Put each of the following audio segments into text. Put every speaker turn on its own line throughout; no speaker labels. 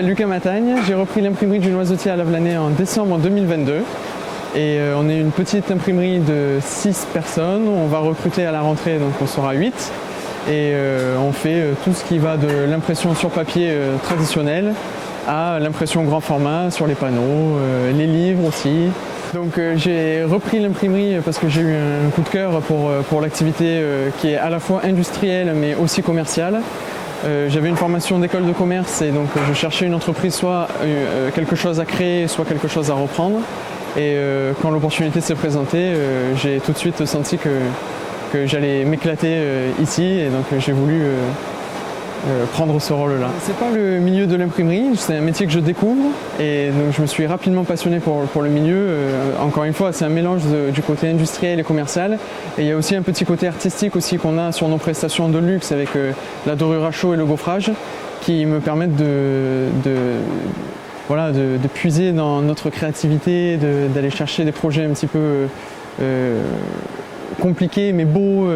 m'appelle Lucas Matagne, j'ai repris l'imprimerie du Noisetier à Lavelanet en décembre 2022 et on est une petite imprimerie de 6 personnes, on va recruter à la rentrée donc on sera 8 et on fait tout ce qui va de l'impression sur papier traditionnelle à l'impression grand format sur les panneaux, les livres aussi. Donc j'ai repris l'imprimerie parce que j'ai eu un coup de cœur pour l'activité qui est à la fois industrielle mais aussi commerciale. J'avais une formation d'école de commerce et donc je cherchais une entreprise, soit quelque chose à créer, soit quelque chose à reprendre. Et quand l'opportunité s'est présentée, j'ai tout de suite senti que j'allais m'éclater ici et donc j'ai voulu prendre ce rôle-là. C'est pas le milieu de l'imprimerie, c'est un métier que je découvre et donc je me suis rapidement passionné pour le milieu. Encore une fois, c'est un mélange du côté industriel et commercial et il y a aussi un petit côté artistique aussi qu'on a sur nos prestations de luxe avec la dorure à chaud et le gaufrage qui me permettent de puiser dans notre créativité, d'aller chercher des projets un petit peu compliqués mais beaux,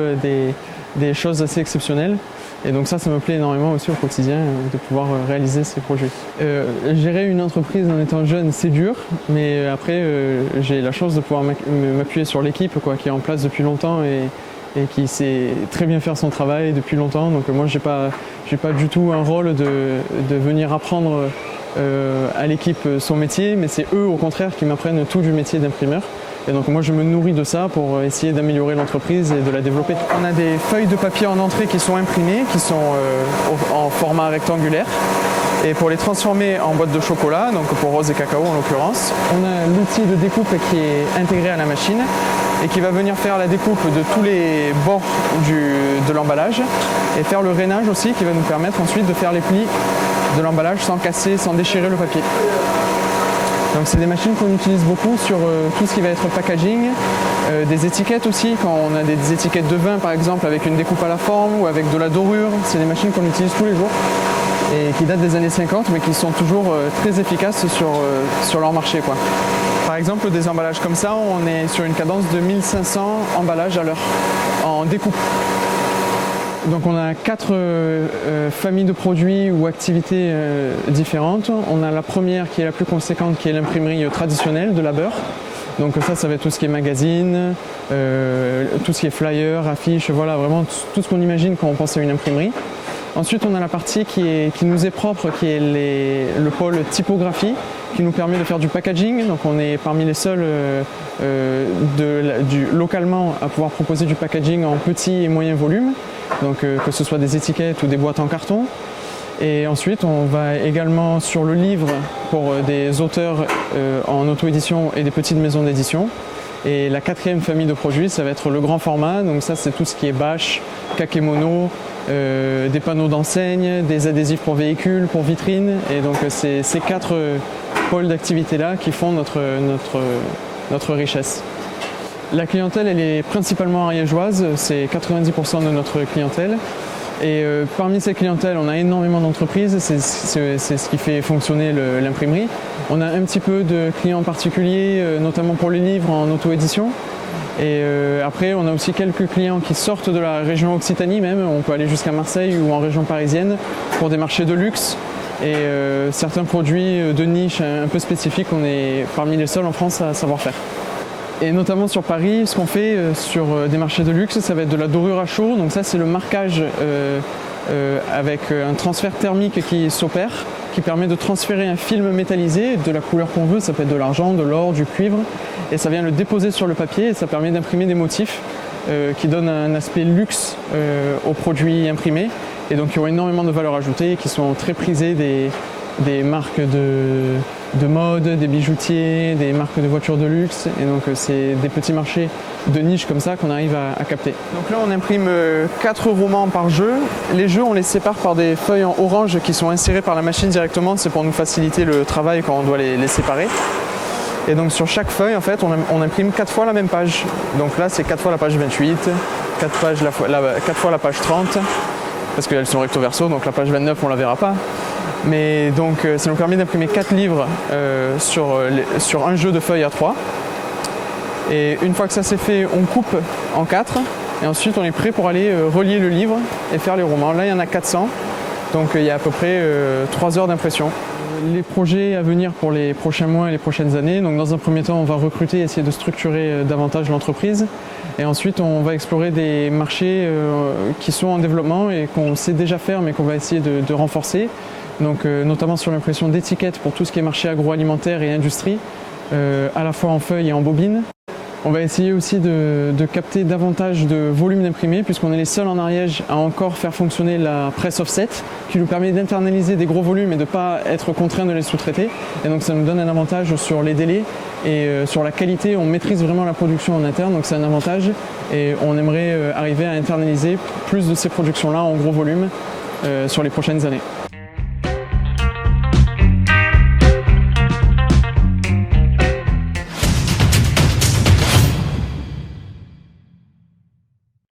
des choses assez exceptionnelles. Et donc ça me plaît énormément aussi au quotidien de pouvoir réaliser ces projets. Gérer une entreprise en étant jeune, c'est dur, mais après j'ai la chance de pouvoir m'appuyer sur l'équipe qui est en place depuis longtemps et qui sait très bien faire son travail depuis longtemps. Donc moi j'ai pas du tout un rôle de venir apprendre à l'équipe son métier, mais c'est eux au contraire qui m'apprennent tout du métier d'imprimeur. Et donc moi je me nourris de ça pour essayer d'améliorer l'entreprise et de la développer. On a des feuilles de papier en entrée qui sont imprimées, qui sont en format rectangulaire. Et pour les transformer en boîte de chocolat, donc pour rose et cacao en l'occurrence, on a l'outil de découpe qui est intégré à la machine et qui va venir faire la découpe de tous les bords de l'emballage et faire le rainage aussi qui va nous permettre ensuite de faire les plis de l'emballage sans casser, sans déchirer le papier. Donc c'est des machines qu'on utilise beaucoup sur tout ce qui va être packaging, des étiquettes aussi, quand on a des étiquettes de vin par exemple avec une découpe à la forme ou avec de la dorure, c'est des machines qu'on utilise tous les jours et qui datent des années 50 mais qui sont toujours très efficaces sur leur marché. Par exemple des emballages comme ça, on est sur une cadence de 1500 emballages à l'heure en découpe. Donc on a 4 familles de produits ou activités différentes. On a la première qui est la plus conséquente, qui est l'imprimerie traditionnelle de la beurre. Donc ça va être tout ce qui est magazine, tout ce qui est flyer, affiches, voilà vraiment tout ce qu'on imagine quand on pense à une imprimerie. Ensuite on a la partie qui nous est propre, qui est le pôle typographie, qui nous permet de faire du packaging. Donc on est parmi les seuls localement à pouvoir proposer du packaging en petit et moyen volume. Donc que ce soit des étiquettes ou des boîtes en carton. Et ensuite on va également sur le livre pour des auteurs en auto-édition et des petites maisons d'édition. Et la 4e famille de produits, ça va être le grand format. Donc ça c'est tout ce qui est bâche, kakémono, des panneaux d'enseigne, des adhésifs pour véhicules, pour vitrines. Et donc c'est ces 4 pôles d'activité là qui font notre richesse. La clientèle, elle est principalement ariégeoise, c'est 90% de notre clientèle. Et parmi ces clientèles, on a énormément d'entreprises, c'est ce qui fait fonctionner l'imprimerie. On a un petit peu de clients particuliers, notamment pour les livres en auto-édition. Et après, on a aussi quelques clients qui sortent de la région Occitanie même, on peut aller jusqu'à Marseille ou en région parisienne pour des marchés de luxe. Et certains produits de niche un peu spécifiques, on est parmi les seuls en France à savoir faire. Et notamment sur Paris, ce qu'on fait sur des marchés de luxe, ça va être de la dorure à chaud. Donc ça c'est le marquage avec un transfert thermique qui s'opère, qui permet de transférer un film métallisé de la couleur qu'on veut, ça peut être de l'argent, de l'or, du cuivre, et ça vient le déposer sur le papier et ça permet d'imprimer des motifs qui donnent un aspect luxe aux produits imprimés et donc qui ont énormément de valeur ajoutée et qui sont très prisés des marques de mode, des bijoutiers, des marques de voitures de luxe et donc c'est des petits marchés de niche comme ça qu'on arrive à capter. Donc là on imprime 4 romans par jeu. Les jeux on les sépare par des feuilles en orange qui sont insérées par la machine directement, c'est pour nous faciliter le travail quand on doit les séparer. Et donc sur chaque feuille en fait on imprime 4 fois la même page. Donc là c'est 4 fois la page 28, 4 fois la page 30 parce qu'elles sont recto verso donc la page 29 on la verra pas. Mais donc ça nous permet d'imprimer 4 livres sur un jeu de feuilles A3. Et une fois que ça c'est fait, on coupe en 4 et ensuite on est prêt pour aller relier le livre et faire les romans. Là il y en a 400, donc il y a à peu près 3 heures d'impression. les projets à venir pour les prochains mois et les prochaines années. Donc dans un premier temps, on va recruter, essayer de structurer davantage l'entreprise. Et ensuite, on va explorer des marchés qui sont en développement et qu'on sait déjà faire, mais qu'on va essayer de renforcer. Donc notamment sur l'impression d'étiquettes pour tout ce qui est marché agroalimentaire et industrie, à la fois en feuilles et en bobines. On va essayer aussi de capter davantage de volume d'imprimés puisqu'on est les seuls en Ariège à encore faire fonctionner la presse offset qui nous permet d'internaliser des gros volumes et de ne pas être contraint de les sous-traiter. Et donc ça nous donne un avantage sur les délais et sur la qualité. On maîtrise vraiment la production en interne, donc c'est un avantage et on aimerait arriver à internaliser plus de ces productions-là en gros volume sur les prochaines années.